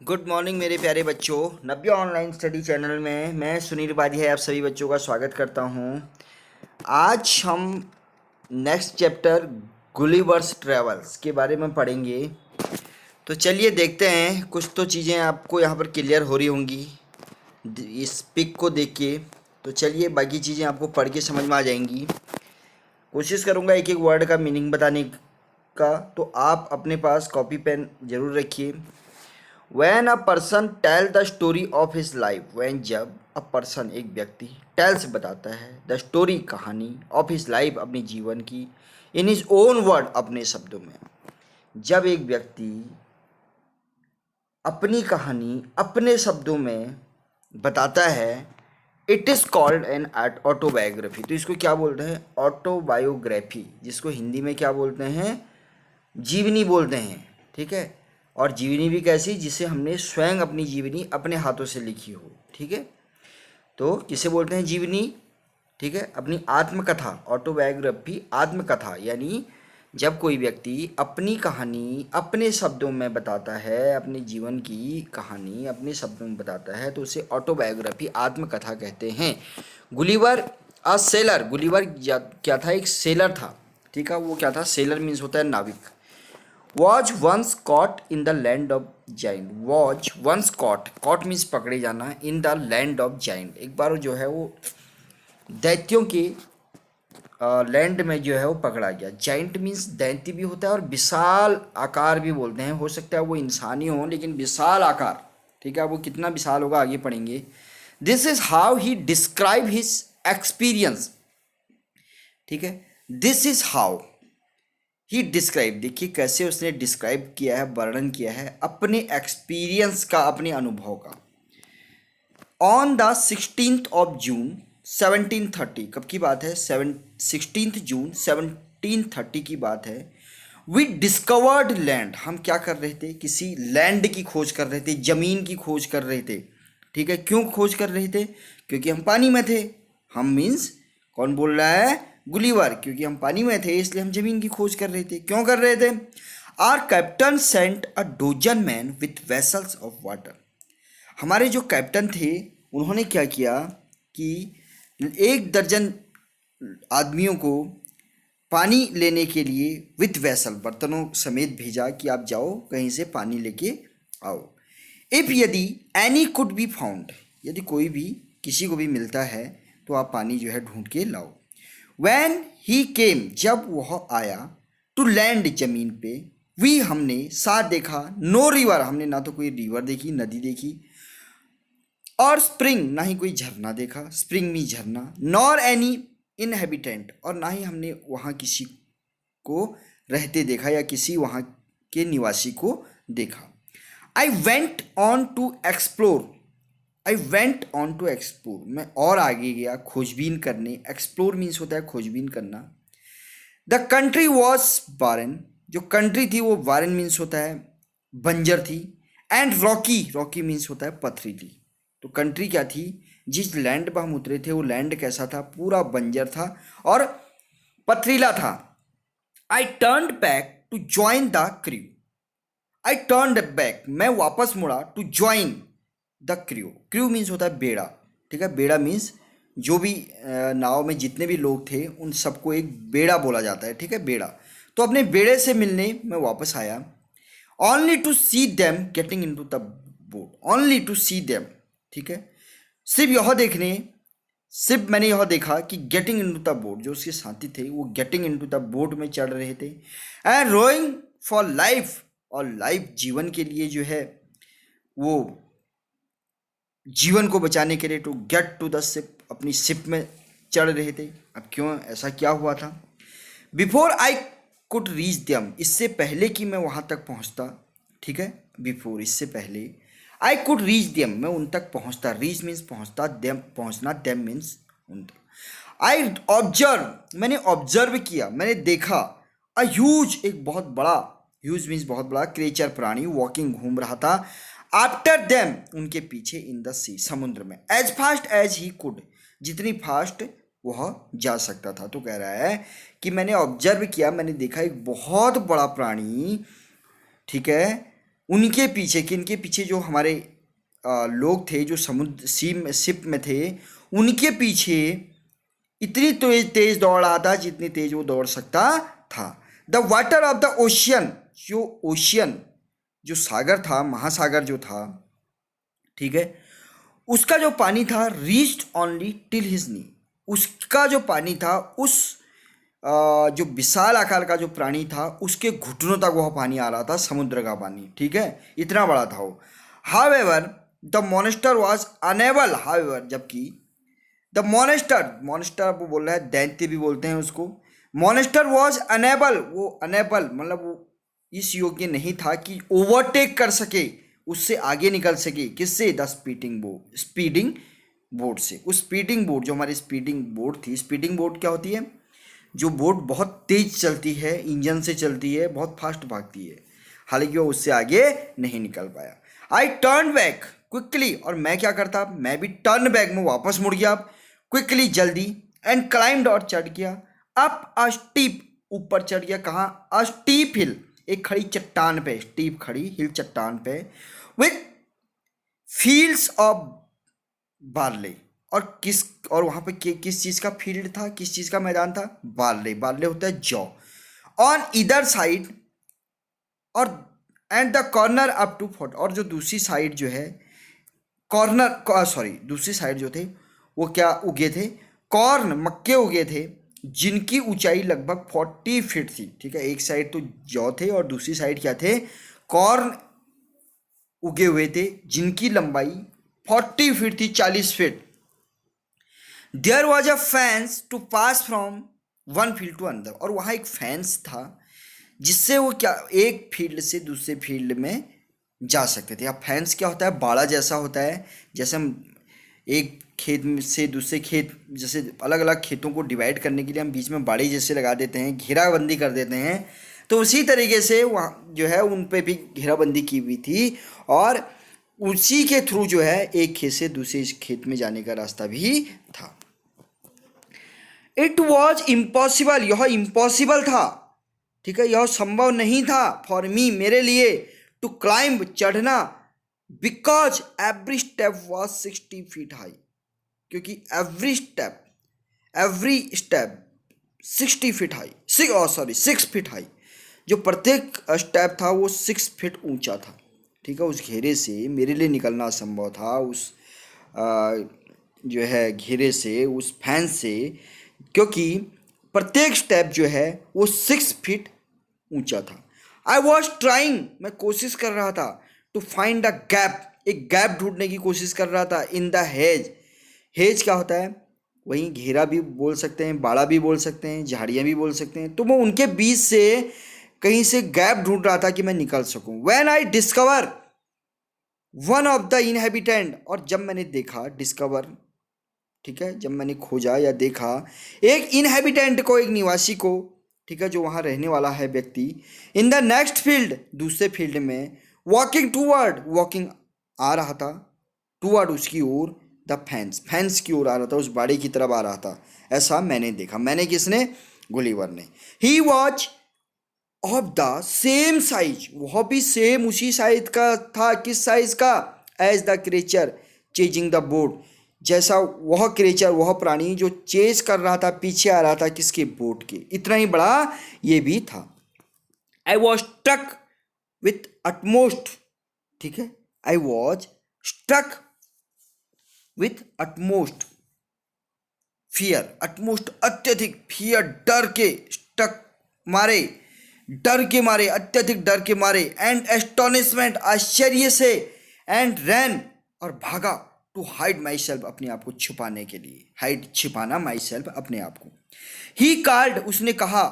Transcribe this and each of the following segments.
Good morning मेरे प्यारे बच्चों। नव्य ऑनलाइन स्टडी चैनल में मैं सुनील उपाध्याय आप सभी बच्चों का स्वागत करता हूं। आज हम नेक्स्ट चैप्टर गुलिवर्स ट्रेवल्स के बारे में पढ़ेंगे। तो चलिए देखते हैं, कुछ तो चीज़ें आपको यहाँ पर क्लियर हो रही होंगी इस पिक को देख के। तो चलिए बाकी चीज़ें आपको पढ़ के समझ में आ जाएंगी। कोशिश करूँगा एक एक वर्ड का मीनिंग बताने का, तो आप अपने पास कॉपी पेन ज़रूर रखिए। When a person tell the story of his life, when जब a person एक व्यक्ति tells बताता है the story कहानी of his life अपनी जीवन की in his own word अपने शब्दों में, जब एक व्यक्ति अपनी कहानी अपने शब्दों में बताता है it is called an autobiography. तो इसको क्या बोलते हैं? ऑटोबायोग्राफी, जिसको हिंदी में क्या बोलते हैं? जीवनी बोलते हैं। ठीक है। और जीवनी भी कैसी? जिसे हमने स्वयं अपनी जीवनी अपने हाथों से लिखी हो। ठीक है। तो किसे बोलते हैं? जीवनी। ठीक है। अपनी आत्मकथा, ऑटोबायोग्राफी आत्मकथा, यानी जब कोई व्यक्ति अपनी कहानी अपने शब्दों में बताता है, अपने जीवन की कहानी अपने शब्दों में बताता है, तो उसे ऑटोबायोग्राफी आत्मकथा कहते हैं। गुलिवर अ सेलर, गुलिवर क्या था? एक सेलर था। ठीक है। वो क्या था? सेलर मीन्स होता है नाविक। Was once caught in the land of giant, was once caught, caught means पकड़े जाना, in the land of giant, एक बार जो है वो दैत्यों के लैंड में जो है वो पकड़ा गया। जाइंट मीन्स दैत्य भी होता है और विशाल आकार भी बोलते हैं। हो सकता है वो इंसानी हो लेकिन विशाल आकार। ठीक है। वो कितना विशाल होगा आगे पढ़ेंगे। This is how he describe his experience. ठीक है। This is how he describe, देखिए कैसे उसने डिस्क्राइब किया है, वर्णन किया है अपने एक्सपीरियंस का, अपने अनुभव का। On the 16th of June 1730, कब की बात है? 16 जून 1730 की बात है। वी डिस्कवर्ड लैंड, हम क्या कर रहे थे? किसी लैंड की खोज कर रहे थे, जमीन की खोज कर रहे थे। ठीक है। क्यों खोज कर रहे थे? क्योंकि हम पानी में थे। हम मीन्स कौन बोल रहा है? गुलिवर। क्योंकि हम पानी में थे इसलिए हम जमीन की खोज कर रहे थे। क्यों कर रहे थे? Our captain sent a dozen man with vessels of water, हमारे जो कैप्टन थे उन्होंने क्या किया कि 1 दर्जन आदमियों को पानी लेने के लिए विथ वेसल, बर्तनों समेत भेजा कि आप जाओ कहीं से पानी लेके आओ। इफ यदि एनी कुड बी फाउंड, यदि कोई भी किसी को भी मिलता है तो आप पानी जो है ढूंढ के लाओ। वैन ही केम, जब वह आया, टू लैंड, जमीन पे, वी, हमने, साथ देखा, नो रिवर, हमने ना तो कोई रिवर देखी, नदी देखी, और स्प्रिंग, ना ही कोई झरना देखा, स्प्रिंग में झरना, नॉर एनी इनहेबिटेंट, और ना ही हमने वहाँ किसी को रहते देखा या किसी वहाँ के निवासी को देखा। I went on to explore, I went on to explore, मैं और आगे गया खोजबीन करने। एक्सप्लोर मीन्स होता है खोजबीन करना। द कंट्री वॉज बारन, जो कंट्री थी वो बारन मीन्स होता है बंजर थी। एंड रॉकी, रॉकी मीन्स होता है पथरीली। तो कंट्री क्या थी? जिस लैंड पर हम उतरे थे वो लैंड कैसा था? पूरा बंजर था और पथरीला था। I turn back to join the crew, I turn back, मैं वापस मुड़ा, to join the crew, crew means होता है बेड़ा। ठीक है। बेड़ा मीन्स जो भी नाव में जितने भी लोग थे उन सबको एक बेड़ा बोला जाता है। ठीक है। बेड़ा। तो अपने बेड़े से मिलने मैं वापस आया। Only to see them getting into the boat, only to see them. ठीक है। सिर्फ यह देखने, सिर्फ मैंने यह देखा कि getting into the boat, जो उसके साथी थे वो getting into the boat में चढ़ रहे थे। एंड रोइंग फॉर लाइफ, और लाइफ जीवन के लिए जो है वो जीवन को बचाने के लिए to get to the ship, अपनी शिप में चढ़ रहे थे। अब क्यों, ऐसा क्या हुआ था? Before I could reach them, इससे पहले कि मैं वहाँ तक पहुँचता। ठीक है। बिफोर, इससे पहले, आई कुड रीच देम, मैं उन तक पहुँचता। रीच मीन्स पहुँचता, देम पहुँचना, देम मीन्स उन तक। आई ऑब्जर्व, मैंने ऑब्जर्व किया, मैंने देखा, अ ह्यूज, एक बहुत बड़ा, ह्यूज मीन्स बहुत बड़ा, क्रिएचर प्राणी, वॉकिंग घूम रहा था, आफ्टर देम उनके पीछे, इन द सी समुद्र में, as fast as he could, जितनी फास्ट वह जा सकता था। तो कह रहा है कि मैंने ऑब्जर्व किया, मैंने देखा एक बहुत बड़ा प्राणी, ठीक है, उनके पीछे, किनके पीछे, जो हमारे लोग थे जो समुद्र शिप में थे, उनके पीछे इतनी तेज तेज दौड़ रहा था जितनी तेज वो दौड़ सकता था। The water of the ocean, जो ओशियन, जो सागर था, महासागर जो था, ठीक है, उसका जो पानी था रीच्ड ओनली टिल हिज नी, उसका जो पानी था उस जो विशाल आकार का जो प्राणी था उसके घुटनों तक वह पानी आ रहा था, समुद्र का पानी, ठीक है, इतना बड़ा था वो। However the monster was unable, however जबकि द मॉन्स्टर वो बोल रहा है, दैत्य भी बोलते हैं उसको। मॉन्स्टर वॉज अनेबल, वो अनेबल मतलब वो इस योग्य नहीं था कि ओवरटेक कर सके, उससे आगे निकल सके। किससे? द स्पीडिंग बोट से। उस स्पीडिंग बोट, जो हमारी स्पीडिंग बोट थी, स्पीडिंग बोट क्या होती है? जो बोट बहुत तेज चलती है, इंजन से चलती है, बहुत फास्ट भागती है, हालांकि वो उससे आगे नहीं निकल पाया। आई टर्न बैक क्विकली, और मैं क्या करता, मैं भी टर्न बैक में वापस मुड़ गया क्विकली, जल्दी, एंड क्लाइम्ड, और चढ़ गया अप अ स्टीप, ऊपर चढ़ गया। कहाँ? अ स्टीप हिल, एक खड़ी चट्टान पे, स्टीप खड़ी हिल चट्टान पे, विथ फील्ड्स ऑफ बार्ले, और वहां पे किस चीज का फील्ड था, किस चीज का मैदान था? बार्ले, बार्ले होता है जौ। ऑन इधर साइड, और and the corner up to 40, और जो दूसरी साइड जो है, दूसरी साइड जो थे वो क्या उगे थे? कॉर्न, मक्के उगे थे, जिनकी ऊंचाई लगभग 40 फीट थी, ठीक है। एक साइड तो जौ थे और दूसरी साइड क्या थे? कॉर्न उगे हुए थे, जिनकी लंबाई 40 फीट थी, 40 feet. There was a fence to pass from one field to another, और वहाँ एक फेंस था जिससे वो क्या, एक फील्ड से दूसरे फील्ड में जा सकते थे। अब फेंस क्या होता है? बाड़ा जैसा होता है, जैसे हम एक खेत से दूसरे खेत, जैसे अलग अलग खेतों को डिवाइड करने के लिए हम बीच में बाड़ी जैसे लगा देते हैं, घेराबंदी कर देते हैं, तो उसी तरीके से वहाँ जो है उन पे भी घेराबंदी की हुई थी, और उसी के थ्रू जो है एक खेत से दूसरे खेत में जाने का रास्ता भी था। इट वॉज इम्पॉसिबल, यह इम्पॉसिबल था, ठीक है, यह संभव नहीं था, फॉर मी, मेरे लिए, टू क्लाइंब, चढ़ना, because every step was 60 feet high, क्योंकि every step 60 feet high, 6 feet high, जो प्रत्येक स्टेप था वो 6 फीट ऊंचा था, ठीक है। उस घेरे से मेरे लिए निकलना असंभव था, उस जो है घेरे से, उस फैंस से, क्योंकि प्रत्येक स्टेप जो है वो 6 फीट ऊंचा था। आई वॉज ट्राइंग, मैं कोशिश कर रहा था, टू फाइंड अ गैप, एक गैप ढूंढने की कोशिश कर रहा था, इन द हेज। हेज क्या होता है? वहीं घेरा भी बोल सकते हैं, बाड़ा भी बोल सकते हैं, झाड़ियाँ भी बोल सकते हैं, तो मैं उनके बीच से कहीं से गैप ढूंढ रहा था कि मैं निकल सकूं। When I discover one of the inhabitant, और जब मैंने देखा, डिस्कवर, ठीक है, जब मैंने खोजा या देखा एक इनहेबिटेंट को, एक निवासी को, ठीक है, जो वहाँ रहने वाला है व्यक्ति, इन द नेक्स्ट फील्ड, दूसरे फील्ड में, वॉकिंग आ रहा था, टूवर्ड, उसकी ओर, द फैंस की ओर आ रहा था, उस बाड़ी की तरफ आ रहा था, ऐसा मैंने देखा। मैंने, किसने? गुलिवर ने। He was of the same size, वह भी सेम उसी साइज का था, किस साइज का? As the creature chasing the boat, जैसा वह क्रिएचर, वह प्राणी जो चेज कर रहा था, पीछे आ रहा था, किसके? बोट के, इतना ही बड़ा ये भी था। I was struck with utmost, ठीक है, I was struck with utmost fear, utmost अत्यधिक, फियर डर के, स्टक मारे, डर के मारे, अत्यधिक डर के मारे, एंड एस्टोनिशमेंट, आश्चर्य से, एंड रैन, और भागा, टू हाइड माई सेल्फ, अपने आप को छुपाने के लिए, हाइड, छिपाना, माई सेल्फ, अपने आप को। ही कॉल्ड, उसने कहा,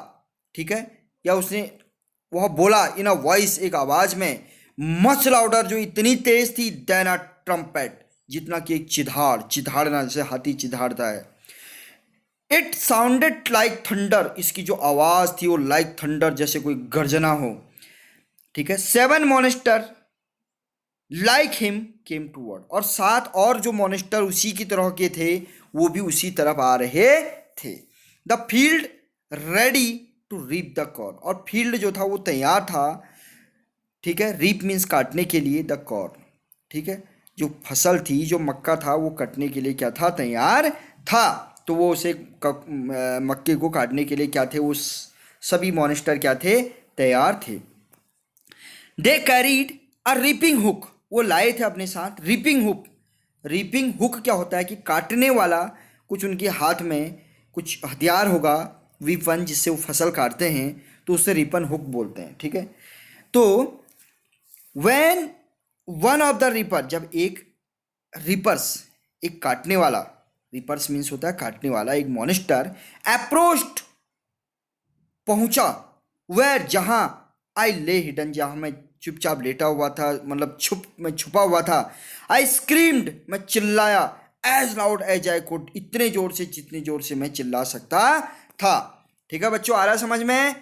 ठीक है, या उसने, वह बोला, इन अ वॉइस, एक आवाज में, मच लाउडर, जो इतनी तेज थी, देन अ ट्रम्पेट, जितना कि एक चिधाड़ना, जैसे हाथी चिधाड़ता है। इट साउंडेड लाइक थंडर, इसकी जो आवाज थी वो लाइक थंडर, जैसे कोई गर्जना हो, ठीक है। 7 मॉन्स्टर लाइक हिम केम टूवर्ड, और 7 और जो मॉन्स्टर उसी की तरह के थे वो भी उसी तरफ आ रहे थे। The field ready to reap the corn, और फील्ड जो था वो तैयार था, ठीक है, रीप मीन्स काटने के लिए, द कॉर्न, ठीक है, जो फसल थी, जो मक्का था, वो कटने के लिए क्या था, तैयार था। तो वो उसे मक्के को काटने के लिए क्या थे, वो सभी मॉन्स्टर क्या थे, तैयार थे। They carried a reaping hook, वो लाए थे अपने साथ रीपिंग हुक। रीपिंग हुक क्या होता है कि काटने वाला कुछ उनके हाथ में कुछ हथियार होगा, वीपन, जिससे वो फसल काटते हैं, तो उससे रिपन हुक बोलते हैं, ठीक है। तो when one of the ripper, जब एक रिपर्स, एक काटने वाला, रिपर्स मीन्स होता है काटने वाला, एक मॉन्स्टर अप्रोच्ड, पहुंचा, वेयर, जहां आई ले हिडन, जहां मैं चुपचाप लेटा हुआ था, मतलब मैं छुपा हुआ था। आई स्क्रीम्ड, मैं चिल्लाया, as loud as I could, इतने जोर से जितने जोर से मैं चिल्ला सकता था। ठीक है बच्चों, आ रहा है समझ में?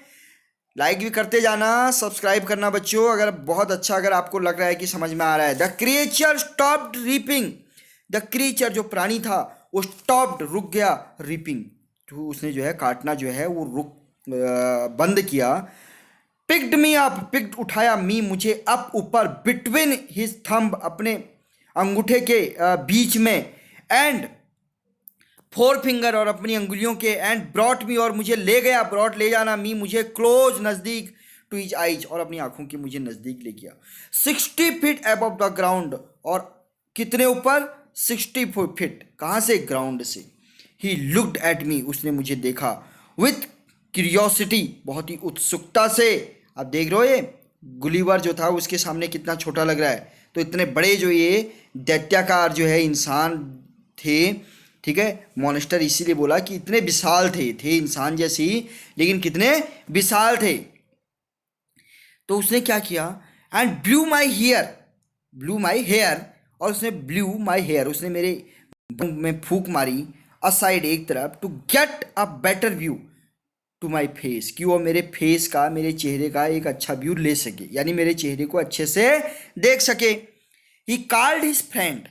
लाइक भी करते जाना, सब्सक्राइब करना बच्चों, अगर बहुत अच्छा, अगर आपको लग रहा है कि समझ में आ रहा है। The creature stopped reaping, the creature जो प्राणी था वो स्टॉप्ड, रुक गया, रीपिंग, तो उसने जो है काटना जो है वो बंद किया। पिक्ड मी अप, पिक्ड उठाया, मी मुझे, अप ऊपर, बिटवीन हिज थंब, अपने अंगूठे के बीच में, एंड फोर फिंगर, और अपनी अंगुलियों के, एंड ब्रॉट मी, और मुझे ले गया, ब्रॉट ले जाना, मी मुझे, क्लोज नजदीक, टू हिज आईज, और अपनी आंखों के मुझे नजदीक ले गया, 60 फीट अबव द ग्राउंड, और कितने ऊपर, 60 फीट, कहाँ से, ग्राउंड से। ही लुक्ड एट मी, उसने मुझे देखा, विथ क्यूरियोसिटी, बहुत ही उत्सुकता से। आप देख रहे हो ये गुलीवर जो था उसके सामने कितना छोटा लग रहा है, तो इतने बड़े जो ये दैत्याकार जो है इंसान थे, ठीक है, मॉन्स्टर, इसीलिए बोला कि इतने विशाल थे इंसान जैसी, लेकिन कितने विशाल थे। तो उसने क्या किया, and blew my hair, blew my hair, और उसने ब्लू माई हेयर, उसने मेरे में फूंक मारी, असाइड, एक तरफ, to get a better view to my face, कि वो मेरे फेस का, मेरे चेहरे का एक अच्छा व्यू ले सके, यानी मेरे चेहरे को अच्छे से देख सके। He called his friend,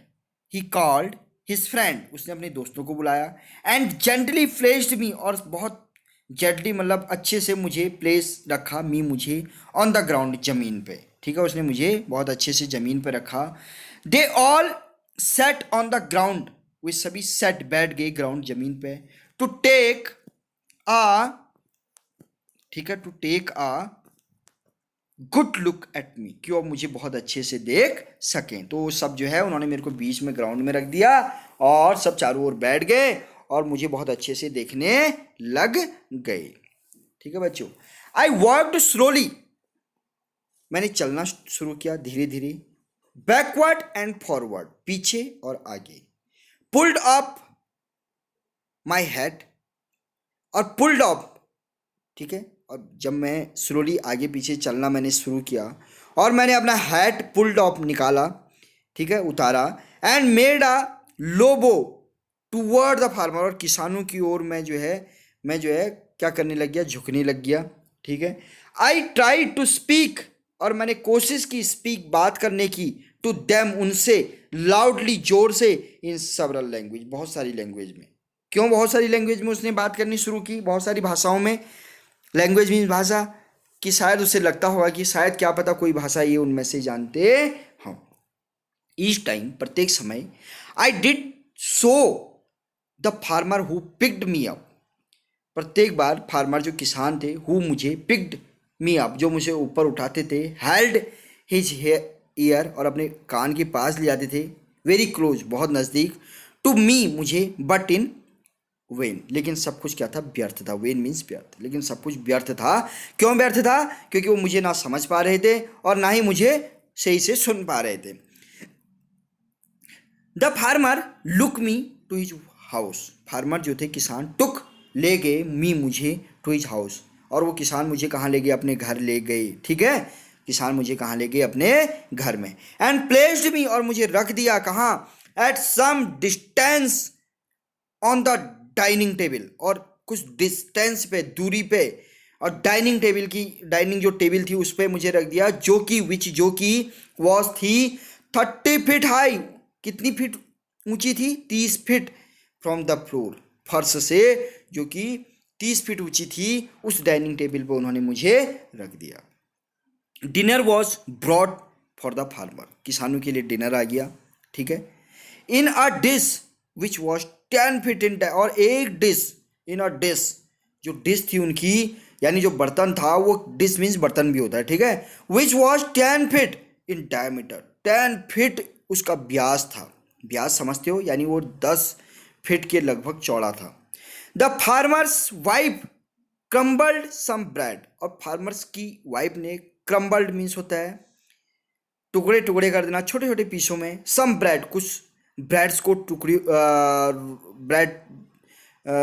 he called his friend, उसने अपने दोस्तों को बुलाया, एंड जेंटली प्लेस्ड मी, और बहुत जेंटली मतलब अच्छे से मुझे प्लेस रखा, मी मुझे, ऑन द ग्राउंड, जमीन पे, ठीक है, उसने मुझे बहुत अच्छे से जमीन पे रखा। They all set on the ground, वे सभी सेट, बैठ गए ग्राउंड, जमीन पे, टू टेक आ, ठीक है, to take a good look at me, कि वो मुझे बहुत अच्छे से देख सकें। तो सब जो है उन्होंने मेरे को बीच में ग्राउंड में रख दिया, और सब चारों ओर बैठ गए, और मुझे बहुत अच्छे से देखने लग गए। ठीक है बच्चों, आई वॉक्ड स्लोली, मैंने चलना शुरू किया धीरे धीरे, बैकवर्ड एंड फॉरवर्ड, पीछे और आगे, पुल्ड अप माई हेड, और पुल्ड अप, ठीक है, और जब मैं स्लोली आगे पीछे चलना मैंने शुरू किया, और मैंने अपना हैट पुल्ड ऑफ निकाला, ठीक है, उतारा, and made a Lobo toward the farmer, और किसानों की ओर मैं जो है क्या करने लग गया, झुकने लग गया। ठीक है, आई ट्राई टू स्पीक, और मैंने कोशिश की स्पीक, बात करने की, टू देम, उनसे, लाउडली, जोर से, इन सेवरल लैंग्वेज, बहुत सारी लैंग्वेज में। क्यों बहुत सारी लैंग्वेज में उसने बात करनी शुरू की, बहुत सारी भाषाओं में, लैंग्वेज मीन्स भाषा, कि शायद उसे लगता होगा कि शायद क्या पता कोई भाषा ये उनमें से जानते हों। ईच टाइम, प्रत्येक समय, I did so the farmer who picked me up, प्रत्येक बार फार्मर जो किसान थे, हु मुझे, पिक्ड मी अप जो मुझे ऊपर उठाते थे, हेल्ड हिज ईयर और अपने कान के पास ले जाते थे, वेरी क्लोज बहुत नज़दीक, टू मी मुझे, बट इन वेन, लेकिन सब कुछ क्या था, व्यर्थ था। वेन मीन्स व्यर्थ, लेकिन सब कुछ व्यर्थ था। क्यों व्यर्थ था? क्योंकि वो मुझे ना समझ पा रहे थे और ना ही मुझे सही से सुन पा रहे थे। The farmer look me to his house, farmer जो थे किसान, टुक ले गए, मी मुझे, टू हिज हाउस, और वो किसान मुझे कहाँ ले गए, अपने घर ले गए। ठीक है, किसान मुझे कहाँ ले गए, अपने घर में। एंड प्लेस्ड मी, और मुझे रख दिया कहाँ, at some distance on the dining table, और कुछ डिस्टेंस पे, दूरी पे, और डाइनिंग जो टेबल थी उस पर मुझे रख दिया, जो कि वॉज थी 30 फीट हाई, कितनी फीट ऊंची थी, 30 फीट, फ्रॉम द फ्लोर, फर्श से, जो कि 30 फीट ऊंची थी, उस डाइनिंग टेबल पे उन्होंने मुझे रख दिया। Dinner was broad for the farmer, किसानों के लिए डिनर आ गया, ठीक है। In a dish which was 10 feet in, और एक डिश, इन अ डिश, जो डिश थी उनकी, यानी जो बर्तन था, वो डिश मीन्स बर्तन भी होता है, ठीक है। विच was 10 feet in diameter, 10 feet उसका व्यास था, व्यास समझते हो, यानी वो 10 फीट के लगभग चौड़ा था। The farmer's wife crumbled some bread, और फार्मर्स की वाइफ ने, क्रम्बल्ड मीन्स होता है टुकड़े टुकड़े कर देना, छोटे छोटे पीसों में, सम ब्रेड, कुछ ब्रेड्स को, टुकड़ी ब्रेड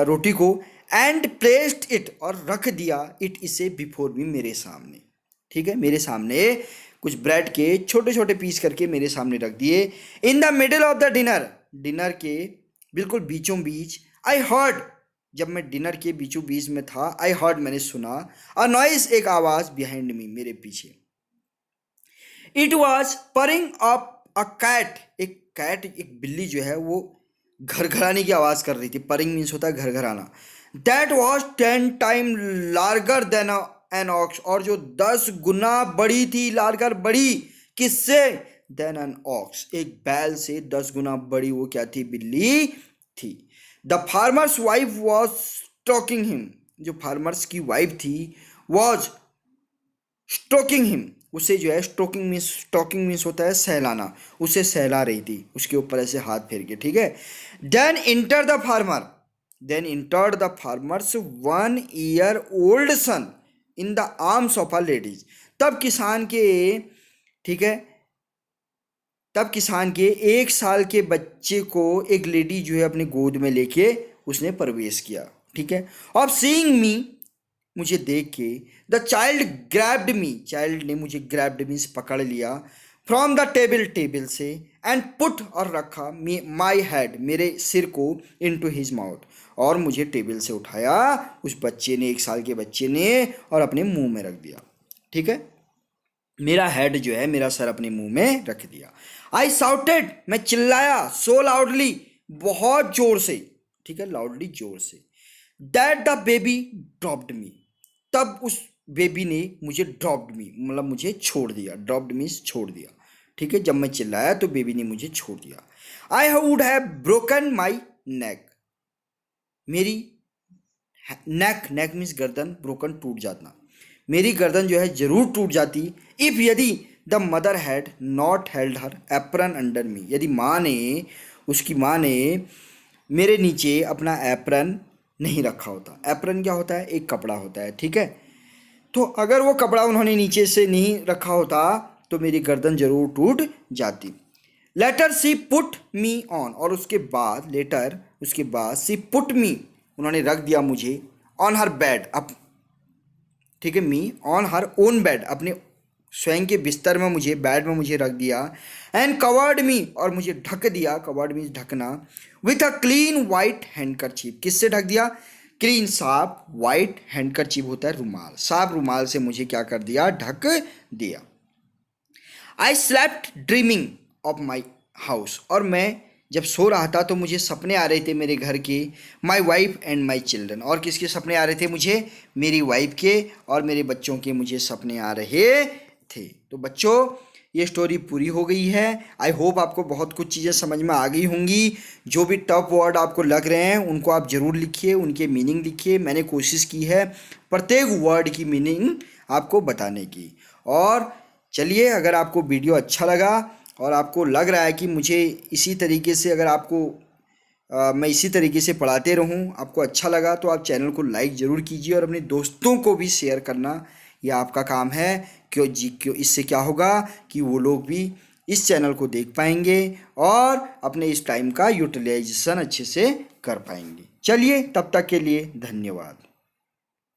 रोटी को, एंड प्लेस्ड इट, और रख दिया, इट इसे बिफोर मी, मेरे सामने, ठीक है, मेरे सामने कुछ ब्रेड के छोटे छोटे पीस करके मेरे सामने रख दिए। In the middle of the dinner, dinner के बिल्कुल बीचों बीच, आई हर्ड, जब मैं डिनर के बीचों बीच में था, आई हर्ड, मैंने सुना, अ नॉइज, एक आवाज, बिहाइंड मी, मेरे पीछे। It was purring up a cat, एक बिल्ली जो है वो घरघराने की आवाज कर रही थी, परिंग मीन्स होता है घरघराना। That was 10 time larger than an ox, और जो 10 गुना बड़ी थी, लार्गर बड़ी, किससे, देन एन ऑक्स, एक बैल से 10 गुना बड़ी वो क्या थी, बिल्ली थी। The farmer's wife was stocking him, जो फार्मर्स की वाइफ थी, वॉज स्टोकिंग हिम, उसे जो है, स्टोकिंग मीन्स होता है सहलाना, उसे सहला रही थी, उसके ऊपर ऐसे हाथ फेर के, ठीक है। Then enter the farmer, then entered the farmer's 1 year old son in the arms of a ladies, तब किसान के, ठीक है, तब किसान के 1 साल के बच्चे को एक लेडी जो है अपने गोद में लेके उसने प्रवेश किया, ठीक है। ऑफ सीइंग मी, मुझे देख के, the child grabbed me, child ने मुझे, ग्रैब्ड मीन्स पकड़ लिया, फ्रॉम द टेबल, टेबल से, एंड पुट, और रखा, माई हेड, मेरे सिर को, इनटू हिज माउथ, और मुझे टेबल से उठाया उस बच्चे ने, 1 साल के बच्चे ने, और अपने मुंह में रख दिया, ठीक है, मेरा हेड जो है, मेरा सर अपने मुंह में रख दिया। आई साउटेड, मैं चिल्लाया, सो लाउडली, बहुत जोर से, ठीक है, लाउडली, जोर से, दैट द बेबी ड्रॉप्ड मी, तब उस बेबी ने मुझे ड्रॉप्ड मी, मतलब मुझे छोड़ दिया, ड्रॉप्ड मीन्स छोड़ दिया, ठीक है, जब मैं चिल्लाया तो बेबी ने मुझे छोड़ दिया। I would have broken my neck, मेरी नेक, नेक मीन्स गर्दन, ब्रोकन टूट जाना, मेरी गर्दन जो है जरूर टूट जाती, इफ, यदि, the mother had not held her apron under मी, यदि माँ ने, उसकी माँ ने मेरे नीचे अपना एप्रन नहीं रखा होता। एप्रन क्या होता है, एक कपड़ा होता है, ठीक है, तो अगर वो कपड़ा उन्होंने नीचे से नहीं रखा होता तो मेरी गर्दन जरूर टूट जाती। Later she put me on, और उसके बाद, लेटर, उसके बाद, सी पुट मी, उन्होंने रख दिया मुझे, ऑन हर बेड, अब, ठीक है, me on her own bed, अपने स्वयं के बिस्तर में मुझे, बेड में मुझे रख दिया, एंड कवर्ड मी, और मुझे ढक दिया, कवर्ड मीन्स ढकना, with a clean white handkerchief, किससे ढक दिया, क्लीन, साफ, वाइट, हैंडकरचीफ होता है रुमाल, साफ रुमाल से मुझे क्या कर दिया, ढक दिया। I slept dreaming of my house, और मैं जब सो रहा था तो मुझे सपने आ रहे थे मेरे घर के, my wife and my children, और किसके सपने आ रहे थे मुझे, मेरी वाइफ के और मेरे बच्चों के मुझे सपने आ रहे थे। तो बच्चों, ये स्टोरी पूरी हो गई है। आई होप आपको बहुत कुछ चीज़ें समझ में आ गई होंगी। जो भी टफ वर्ड आपको लग रहे हैं उनको आप ज़रूर लिखिए, उनके मीनिंग लिखिए। मैंने कोशिश की है प्रत्येक वर्ड की मीनिंग आपको बताने की। और चलिए, अगर आपको वीडियो अच्छा लगा और आपको लग रहा है कि मुझे इसी तरीके से, अगर आपको मैं इसी तरीके से पढ़ाते रहूं, आपको अच्छा लगा तो आप चैनल को लाइक ज़रूर कीजिए और अपने दोस्तों को भी शेयर करना, यह आपका काम है। क्यों इससे क्या होगा कि वो लोग भी इस चैनल को देख पाएंगे और अपने इस टाइम का यूटिलाइजेशन अच्छे से कर पाएंगे। चलिए, तब तक के लिए धन्यवाद।